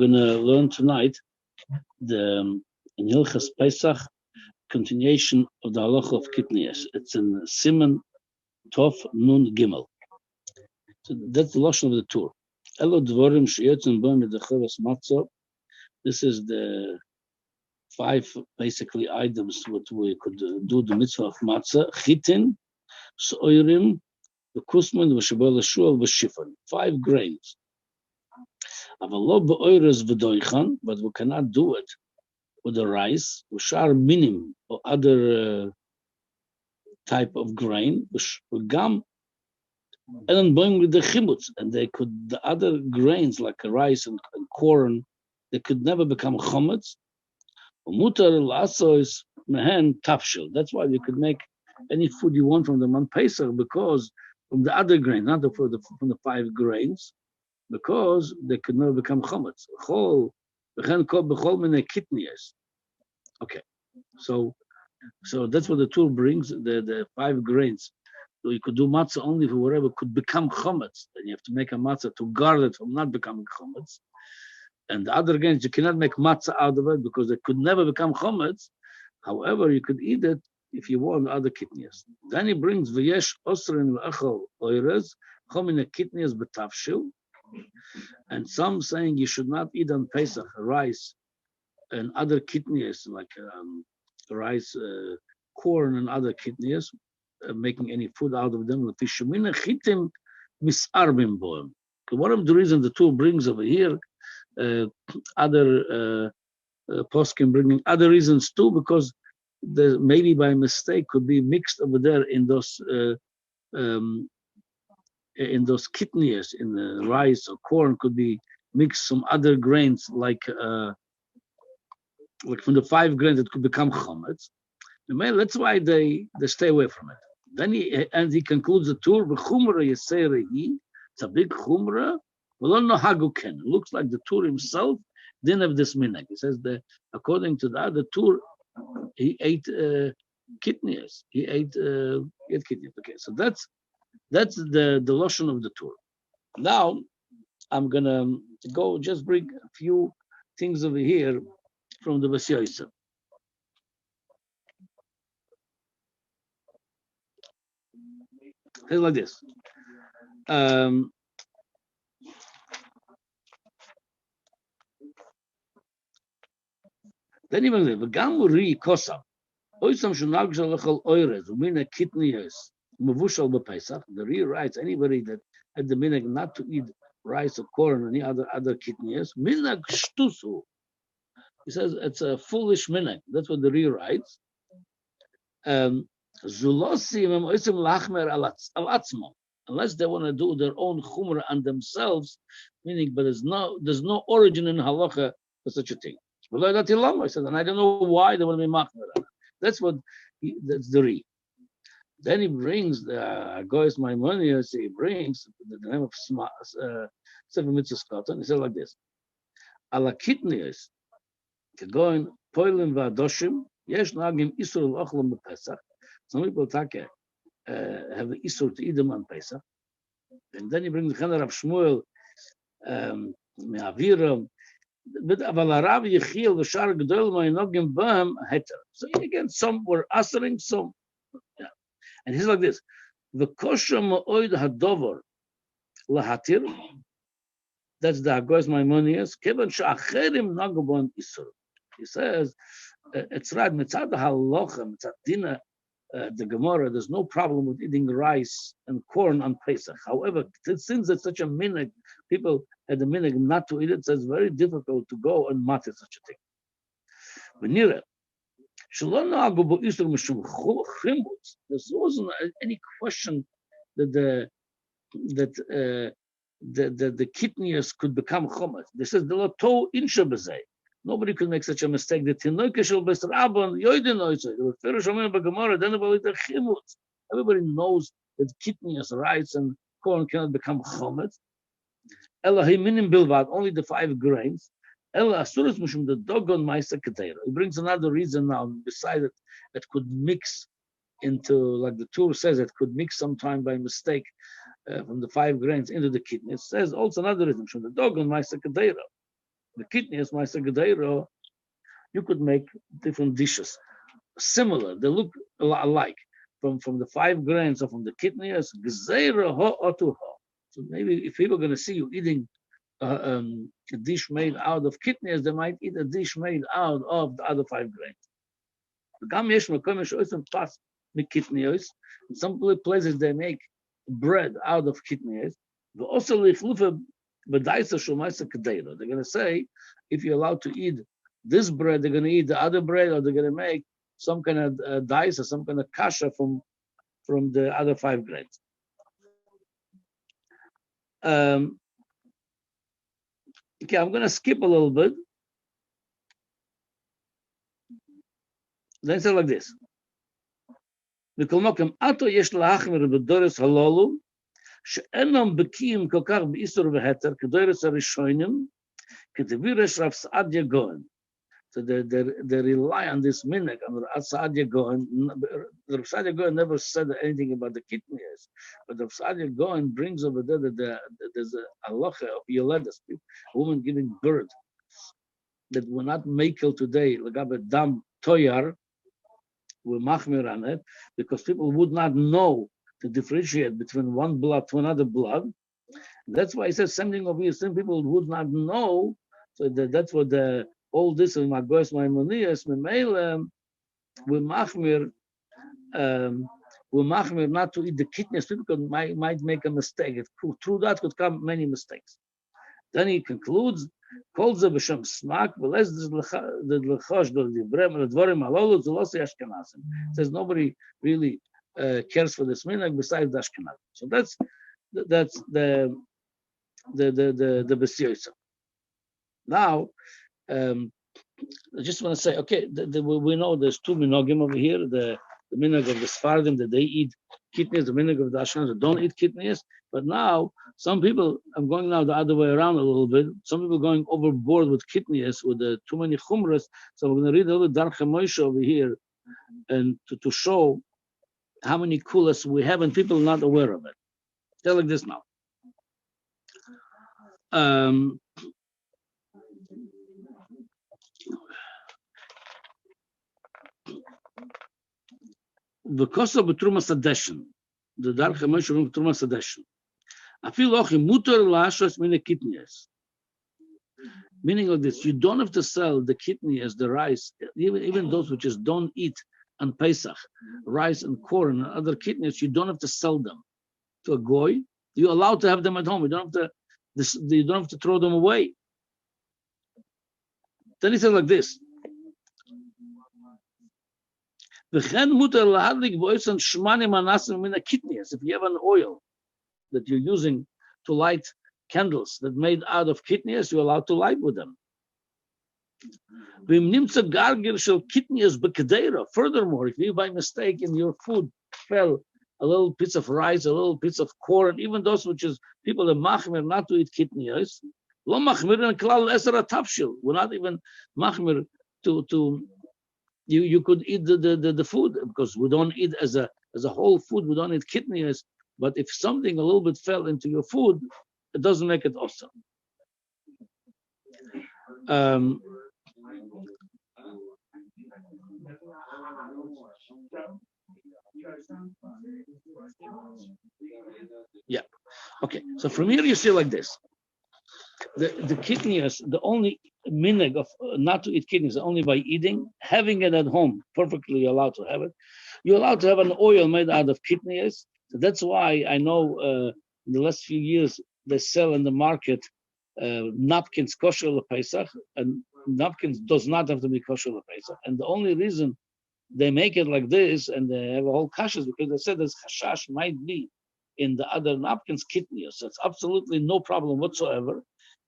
We're going to learn tonight the in Hilchos Pesach continuation of the halacha of kitniyos. It's in Siman Tov Nun Gimel. So that's the lashon of the tour. Elo dvorim sheyotzim bo medachevas matzah. This is the 5 basically items what we could do the mitzvah of matzah: chitin, soirim, the kusman, the shabel shul, the shifon. 5 grains. But we cannot do it with the rice, which are minim or other type of grain, which gum, and going with the chimutz, and they could the other grains like rice and corn, they could never become chometz. Mutar laso is mehen tafshil. That's why you could make any food you want from the man Pesach, because from the other grain, not from the 5 grains, because they could never become chometz. Kitniyos. Okay, so that's what the tool brings. The 5 grains. So you could do matzah only for whatever could become chometz. Then you have to make a matzah to guard it from not becoming chometz. And the other grains you cannot make matzah out of it because they could never become chometz. However, you could eat it if you want other kitniyos. Then he brings v'yesh osrin v'echol oirez chomine kitniyos b'tavshil. And some saying you should not eat on Pesach rice and other kitniyos like rice, corn and other kitniyos, making any food out of them. One of the reasons the tool brings over here, other poskim bringing other reasons too, because maybe by mistake could be mixed over there in those kitniyos, in the rice or corn, could be mixed some other grains like from the 5 grains that could become chometz. That's why they stay away from it. Then he concludes the tour. It's a big chumrah. It looks like the tour himself didn't have this minhag. He says that according to that, the tour he ate kitniyos. He ate kitniyos. Okay, so that's the lotion of the tour. Now I'm gonna go just bring a few things over here from the Basyaisa. It's like this. Then even the gamuri kosam. Oisam shunagshal lechol oirez umina kitniyos mevushal b'Pesach. The Ri writes anybody that had the minhag not to eat rice or corn or any other kitniyos minhag shtusu. He says it's a foolish minhag. That's what the Ri writes. Unless they want to do their own chumrah on themselves, meaning, but there's no origin in halacha for such a thing. I said, and I don't know why they want to be machmer. That's the Ri. Then he brings the Agoyes Maimonides. He brings the name of Sefer Mitzvah Skoton. He says like this: Ala kitniyos, kegoin poilim v'adoshim, yesh nagim isur l'ochlem b'Pesach. Some people have the isur to eat them on Pesach. And then he brings the Chener of Shmuel, me'aviram. But aval Rav Yechiel v'shar gedol ma'inogim b'hem heter. So again, some were asering, some. Yeah. And he's like this: the kosher ma'oid hadover lahatir. That's the Agoyes Maimonides. Kevan she'acherim nagu bon isur. He says it's right mitzad halacha mitzad dina. The Gemara, there's no problem with eating rice and corn on Pesach. However, since it's such a minhag, people had the minhag not to eat it, so it's very difficult to go and matter such a thing. There wasn't any question that the kitniyos could become chometz. They says the loto insha b'zeh. Nobody could make such a mistake. The tinoike shel bes rabban yoidin oisay. The Pharaoh shomer b'gemara. Then about the chimutz. Everybody knows that kitniyos, rice and corn cannot become chometz. Ela himinim bilvad, only the 5 grains. Ela asuras mushum the dogon ma'isa keteira. He brings another reason now beside it that could mix into, like the tour says, it could mix sometime by mistake from the 5 grains into the kidney. It says also another reason from the dogon ma'isa keteira. the kitniyos, Meister Gedeiro, you could make different dishes. Similar, they look alike. From the 5 grains or from the kitniyos, Gezeira ho otu ho. So maybe if people are going to see you eating a dish made out of kitniyos, they might eat a dish made out of the other 5 grains. In some places they make bread out of kitniyos. They're going to say, if you're allowed to eat this bread, they're going to eat the other bread, or they're going to make some kind of dice or some kind of kasha from the other 5 grains. Okay, I'm going to skip a little bit. Then say like this. שאינם בקיאים כל כך באיסור והתר, כדורס הראשונים, כדבירש רב סעדיה גאון. So they rely on this minhag, on Rav Saadia Gaon. Rav Saadia Gaon never said anything about the kitniyos, but Rav Saadia Gaon brings over there that there's a halacha of yoledas, a woman giving birth, that we're not makel today, lagabe dam toyar, we're machmir on it, because people would not know to differentiate between one blood to another blood. That's why he says something over here, some people would not know, so that's what all this in Magos Maimonias, we machmir not to eat the kitniyos. People might make a mistake. Through that could come many mistakes. Then he concludes, calls the b'shem smak, the l'chosh the dvorim halolu zelos Ashkenazim. Says nobody really cares for this minhag besides the Ashkenazim. So that's the b'siyosa. Now. I just want to say, okay, we know there's 2 minhagim over here. The minhag of the Sephardim that they eat kitniyos, the minhag of the Ashkenazim that don't eat kitniyos. But now, some people, I'm going now the other way around a little bit. Some people are going overboard with kitniyos, with the too many chumras. So we're going to read a little Darche Moshe over here, and to show how many kulas we have, and people are not aware of it. Tell like this now. The cost of Trumas Adeshin, the Darche Moshe of Trumas Adeshin. I feel like mutar lashos mine kitniyos. Meaning like this, you don't have to sell the kitniyos, the rice, even those which just don't eat on Pesach, rice and corn and other kitniyos, you don't have to sell them to a goy. You're allowed to have them at home. You don't have to throw them away. Then he says like this. If you have an oil that you're using to light candles that made out of kitniyos, you're allowed to light with them. Furthermore, if you by mistake in your food fell a little piece of rice, a little piece of corn, even those which is people are machmir not to eat kitniyos, we're not even machmir to you could eat the food, because we don't eat as a whole food, we don't eat kitniyos. But if something a little bit fell into your food, it doesn't make it awesome. Yeah. Okay. So from here you see like this. The kitniyos, the only minhag of not to eat kitniyos, only by eating, having it at home, perfectly allowed to have it. You're allowed to have an oil made out of kitniyos. So that's why I know in the last few years they sell in the market napkins kosher Pesach, and napkins does not have to be kosher Pesach. And the only reason they make it like this and they have a whole kasha is because they said there's chashash might be in the other napkins kitniyos. So it's absolutely no problem whatsoever.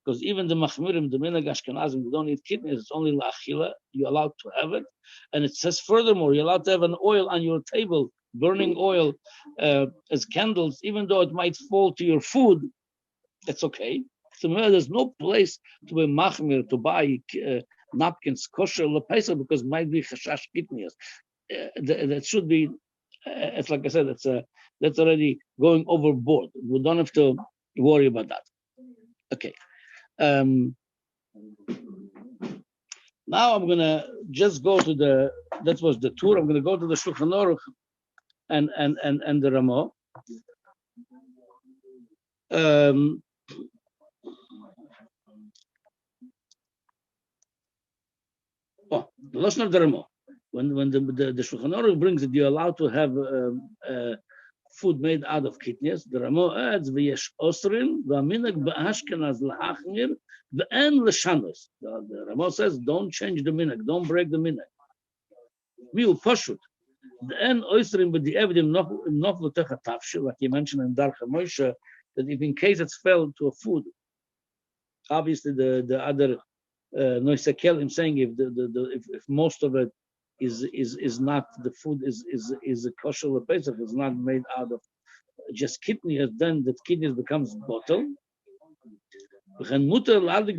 Because even the machmirim, the minhag Ashkenazim, they don't eat kitniyos, it's only la'achila, you're allowed to have it. And it says furthermore, you're allowed to have an oil on your table, burning oil as candles, even though it might fall to your food, that's okay. So there's no place to be machmir, to buy napkins kosher lepesa, because it might be chashash kitniyos. That should be, it's like I said, that's already going overboard. We don't have to worry about that. Okay. Now I'm gonna just go to that was the tour. I'm gonna go to the Shulchan Aruch and the Ramah. The lesson of the Ramah. When the Shulchan Aruch brings it, you're allowed to have food made out of kitniyos. The Ramah adds v'yesh osrin v'aminag b'ashkenaz lahachmir v'en l'shanos. The Ramah says, don't change the minhag, don't break the minhag. Miu pashut. The en osrin with the evidim not l'techa tafshil, like you mentioned in Darcha Moshe, that if in case it's fell to a food, obviously the other Noisekelim saying if most of it is not the food is a kosher pesach, is not made out of just kitniyos, then the kitniyos becomes bottle. You're allowed to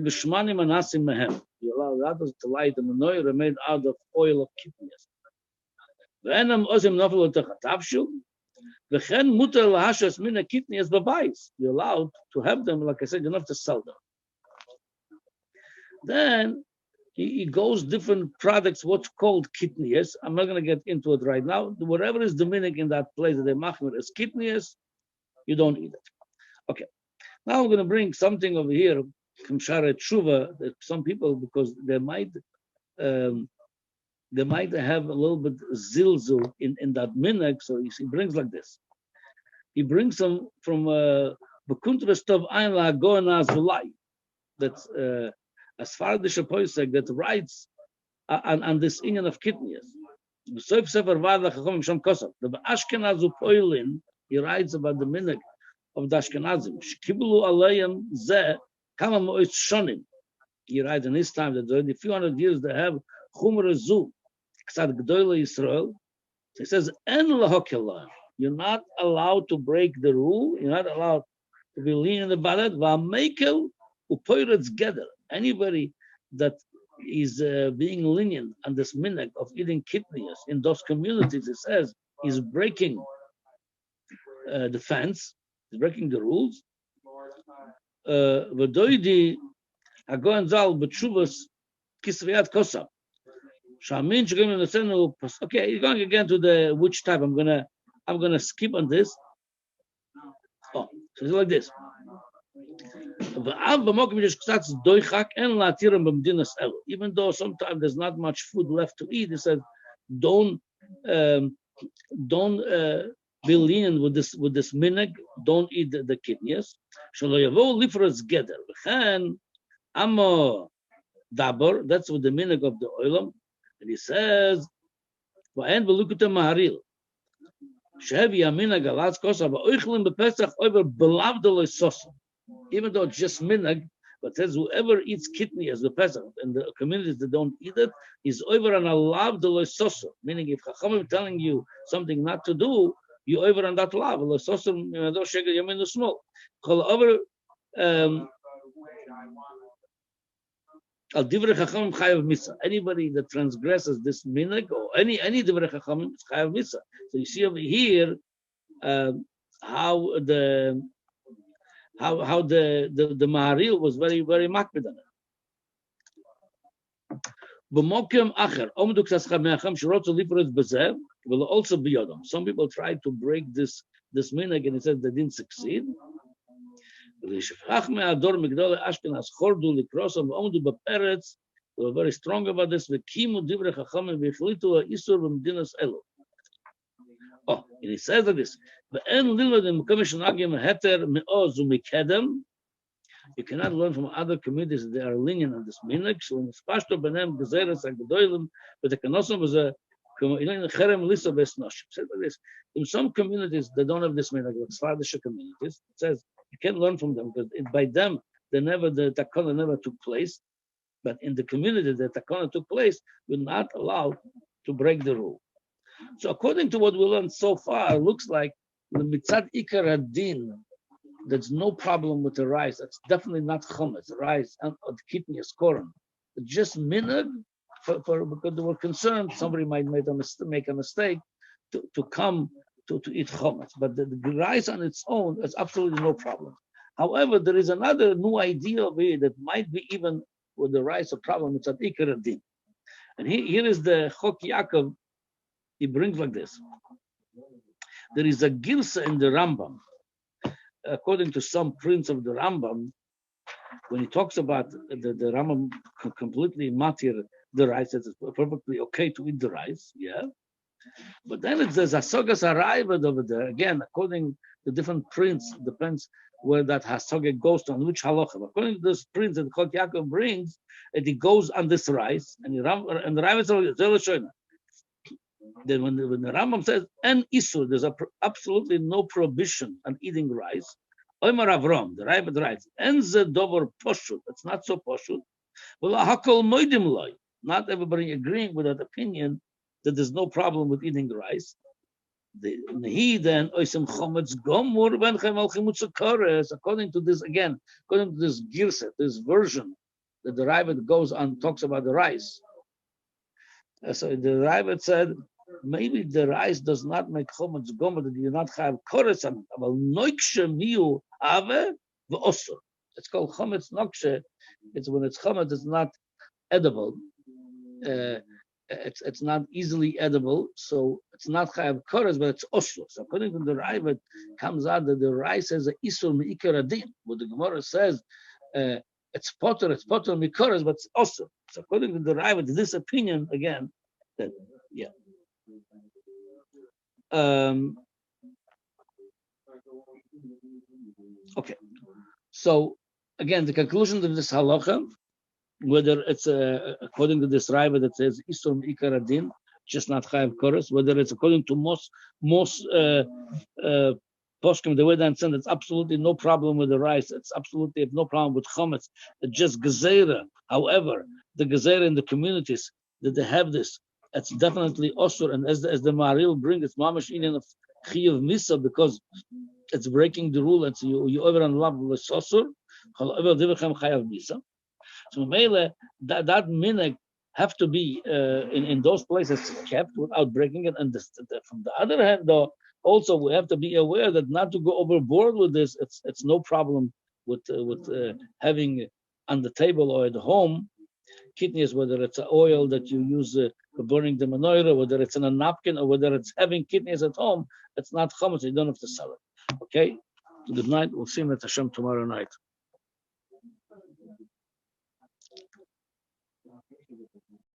light the menorah made out of oil of kitniyos. You're allowed to have them, like I said, you don't have to sell them. Then he goes different products, what's called kitniyos. I'm not going to get into it right now. Whatever is the minig in that place that they machmir as kitniyos, you don't eat it. Okay. Now I'm going to bring something over here, Kamshara Tshuva, that some people, because they might have a little bit zilzul in that minig, so he brings like this. He brings some from Bekuntrestov Ein La Goanaz V'lai. That's as far as the Shapoisek that writes on this inyan of kitniyos. The Ashkenazu Poilin, he writes about the minig of the Ashkenazim. Shkibulu alayim zeh kama mo'is shonim. He writes in his time that already a few hundred years they have chumra zu ksad gdoyle Yisrael. So he says en lahokelah. You're not allowed to break the rule. You're not allowed to be lenient about it. Va'mekel upoiretz geder. Anybody that is being lenient on this minhag of eating kitniyos in those communities, it says, is breaking the fence, is breaking the rules. V'doidi hagoen zal b'tshuvas kisviyat kosam. Shamin shegim nesenu. Okay, you're going again to the which type. I'm gonna skip on this. Oh, so it's like this. Even though sometimes there's not much food left to eat, he said, don't be lenient with this minhag. Don't eat the kitniyos. That's with the minhag of the oilam. And he says, even though it's just minhag, but says whoever eats kitniyos the pesach and the communities that don't eat it is over on a lav de loisoso. Meaning, if Chachamim telling you something not to do, you over on that lav. Loisoso do shegel yamin small. Kol over al divrei Chachamim chayav misa. Anybody that transgresses this minhag or any divrei Chachamim is chayav misa. So you see over here how the Maharil was very, very makbid on it. Will also be Yodam. Some people tried to break this minhag and it said they didn't succeed. They were very strong about this. Oh, and he says like this. You cannot learn from other communities that they are lenient on this minhag. In some communities, they don't have this minhag, like Slavish communities. It says you can't learn from them because by them, the takana never took place. But in the community that takana took place, we're not allowed to break the rule. So according to what we learned so far, it looks like the mitzad ikar hadin, there's no problem with the rice. That's definitely not chametz, rice and kitniyos korn. Just minhag, because they were concerned somebody might make a mistake to come to eat chametz. But the rice on its own is absolutely no problem. However, there is another new idea of it that might be even with the rice a problem. It's at Ikar Adin. And here is the Chok Yaakov. He brings like this. There is a Girsa in the Rambam. According to some prints of the Rambam, when he talks about the Rambam completely matir the rice, it's perfectly okay to eat the rice, yeah. But then it says Hasogas arrived over there. Again, according to different prints, depends where that Hasoga goes to, on which halacha. According to this print that Chok Yaakov brings, it goes on this rice, and the Rambam says, then when the Rambam says, and Isur, there's absolutely no prohibition on eating rice. Omer Avram, the Rabbit writes, and the dover poshut, it's not so poshut. Well, hakol moidim loy. Not everybody agreeing with that opinion that there's no problem with eating rice. He then oisem chometz gomur ben chemal chimutz. According to this again, according to this girset, this version that the Rabbit goes on talks about the rice. So the Rabbit said maybe the rice does not make chometz gomer, that you not have kores on it. But noikshe miu ave v'osur. It's called chometz nokshe. It's when it's chometz, it's not edible. It's not easily edible, so it's not chayav kores, but it's osur. So according to the Rabbit, comes out that the rice has a isur meikar adin. What the Gemara says, it's potter mikores, but it's osur. So according to the Rabbit, this opinion again, that yeah. Okay, so again, the conclusion of this halacha, whether it's according to this Raiva that says Isur Ikar Adin, just not Chayav Koros, whether it's according to most poskim, the way they understand, it's absolutely no problem with the rice. It's absolutely no problem with chometz. It's just gezerah. However, the gezerah in the communities that they have this, it's definitely osur. And as the Maril brings, it's mamash inian of chiyuv misa, because it's breaking the rule. It's you over and love with osur. Chayav misa. So Mele, that minhag have to be in those places kept without breaking it. And from the other hand, though, also we have to be aware that not to go overboard with this. It's no problem with having on the table or at home kitniyos, whether it's an oil that you use for burning the menorah, whether it's in a napkin, or whether it's having kitniyos at home. It's not chametz. You don't have to sell it. Okay. Good night. We'll see you at Hashem tomorrow night.